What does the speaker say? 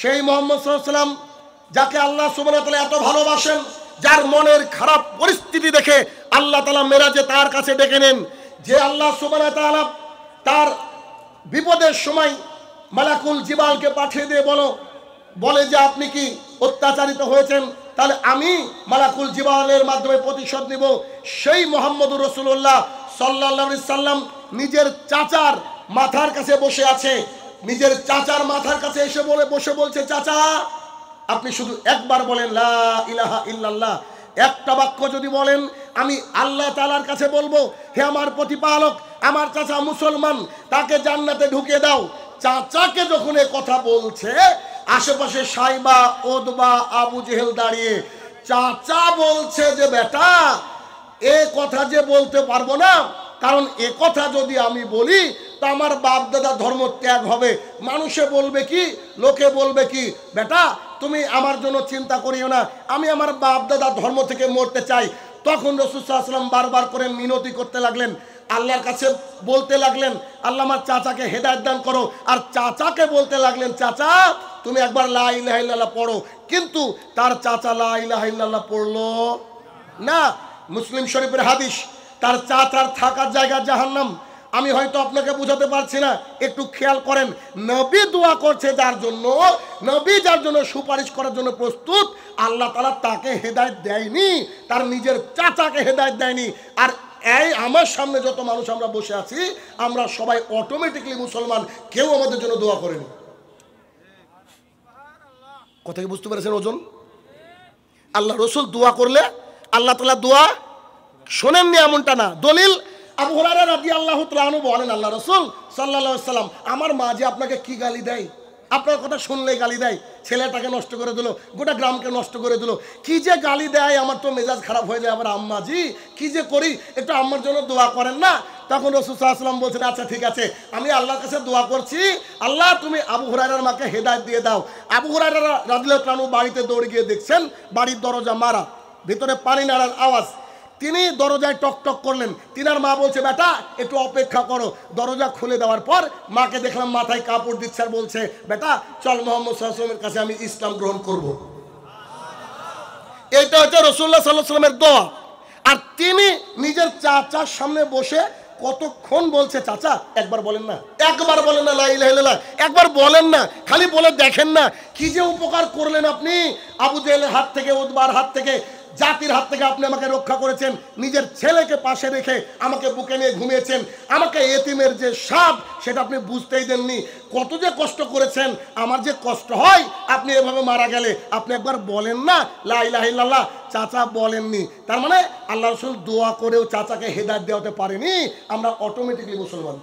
সেই মুহাম্মদ সাল্লাল্লাহু আলাইহি ওয়াসাল্লাম যাকে আল্লাহ সুবহানাহু ওয়া তাআলা এত ভালোবাসেন, যার মনের খারাপ পরিস্থিতি দেখে আল্লাহ তাআলা মেরাজে তার কাছে ডেকে নেন, যে আল্লাহ সুবহানাহু ওয়া তাআলা তার বিপদের সময় মালাকুল জিবালকে পাঠিয়ে দিয়ে বলে যে আপনি কি অত্যাচারিত হয়েছেন, তাহলে আমি মালাকুল জিবালের মাধ্যমে প্রতিশোধ নিব। সেই মুহাম্মদুর রাসূলুল্লাহ সাল্লাল্লাহু আলাইহি সাল্লাম নিজের চাচার মাথার কাছে বসে আছে, নিজের চাচার মাথার কাছে এসে বসে বলছে, চাচা আপনি শুধু একবার বলেন লা ইলাহা ইল্লাল্লাহ, একটা বাক্য যদি বলেন আমি আল্লাহ তাআলার কাছে বলবো, হে আমার প্রতিপালক, আমার চাচা মুসলমান, তাকে জান্নাতে ঢুকিয়ে দাও। চাচাকে যখন এ কথা বলছে, আশেপাশে সাইবা, ওদবা, আবু জেহেল দাঁড়িয়ে, চাচা বলছে যে বেটা এ কথা যে বলতে পারবো না, কারণ এ কথা যদি আমি বলি তো আমার বাপ দাদা ধর্ম ত্যাগ হবে, মানুষে বলবে কি, লোকে বলবে কি, বেটা তুমি আমার জন্য চিন্তা করিও না, আমি আমার বাপ দাদা ধর্ম থেকে মরতে চাই। তখন রাসূল সাল্লাল্লাহু আলাইহি ওয়াসাল্লাম বারবার করে মিনতি করতে লাগলেন, আল্লাহর কাছে বলতে লাগলেন, আল্লাহ আমার চাচাকে হেদায়েত দান করো। আর চাচাকে বলতে লাগলেন, চাচা তুমি একবার লা ইলাহা ইল্লাল্লাহ পড়ো। কিন্তু তার চাচা লা ইলাহা ইল্লাল্লাহ পড়লো না। মুসলিম শরীফের হাদিস, তার চাচার থাকার জায়গা জাহান্নাম। আমি হয়তো আপনাকে বুঝাতে পারছি না, একটু খেয়াল করেন। নবী দোয়া করছে যার জন্য, নবী যার জন্য সুপারিশ করার জন্য প্রস্তুত, আল্লাহ তাআলা তাকে হেদায়েত দেয়নি, তার নিজের চাচাকে হেদায়েত দেয়নি। আর এই আমার সামনে যত মানুষ আমরা বসে আছি, আমরা সবাই অটোমেটিকলি মুসলমান, কেউ আমাদের জন্য দোয়া করেনি। কথা কি বুঝতে পেরেছেন ওজন? আল্লাহ রসুল দোয়া করলে আল্লাহ তাআলা দোয়া শোনেননি এমনটা না। দলিল আবু হুরায়রা রাদিয়াল্লাহু তাআলা আনহু বলেন, আল্লাহ রসুল সাল্লাল্লাহু আলাইহি সাল্লাম, আমার মা যে আপনাকে কি গালি দেয়, আপনার কথা শুনলেই গালি দেয়, ছেলেটাকে নষ্ট করে দিল, গোটা গ্রামকে নষ্ট করে দিল, কি যে গালি দেয়, আমার তো মেজাজ খারাপ হয়ে যায়। আবার আম্মাজি কি যে করি, একটু আম্মার জন্য দোয়া করেন না। তখন রাসূল সাল্লাল্লাহু আলাইহি ওয়াসাল্লাম বলছেন, আচ্ছা ঠিক আছে, আমি আল্লাহর কাছে দোয়া করছি, আল্লাহ তুমি আবু হুরায়রার মাকে হেদায়েত দিয়ে দাও। আবু হুরায়রা রাদিয়াল্লাহু তাআলা বাড়িতে দৌড়ে গিয়ে দেখছেন বাড়ির দরজা মারা, ভিতরে পানি নাড়ার আওয়াজ। তিনি দরজায় টক টক করলেন, তিনার মা বলছে, বেটা একটু অপেক্ষা করো। দরজা খুলে দেওয়ার পর মাকে দেখলাম মাথায় কাপড় দিচ্ছে আর বলছে, বেটা চল মুহাম্মদ সাল্লাল্লাহু আলাইহি ওয়াসাল্লামের কাছে আমি ইসলাম গ্রহণ করব। এটা হচ্ছে রাসূলুল্লাহ সাল্লাল্লাহু আলাইহি ওয়াসাল্লামের দোয়া। আর তিনি নিজের চাচার সামনে বসে কতক্ষণ বলছে, চাচা একবার বলেন না, একবার বলেন না লা ইলাহা ইল্লাল্লাহ, একবার বলেন না, খালি বলে দেখেন না, কি যে উপকার করলেন আপনি। আবু জেহেলের হাত থেকে, উতবার হাত থেকে, জাতির হাত থেকে আপনি আমাকে রক্ষা করেছেন, নিজের ছেলেকে পাশে রেখে আমাকে বুকে নিয়ে ঘুমিয়েছেন, আমাকে এতিমের যে সাপ সেটা আপনি বুঝতেই দেননি, কত যে কষ্ট করেছেন। আমার যে কষ্ট হয় আপনি এভাবে মারা গেলে, আপনি একবার বলেন না লা ইলাহা ইল্লাল্লাহ। চাচা বলেননি, তার মানে আল্লাহ রাসূল দোয়া করেও চাচাকে হেদায়েত দেওয়াতে পারেনি, আমরা অটোমেটিকলি মুসলমান।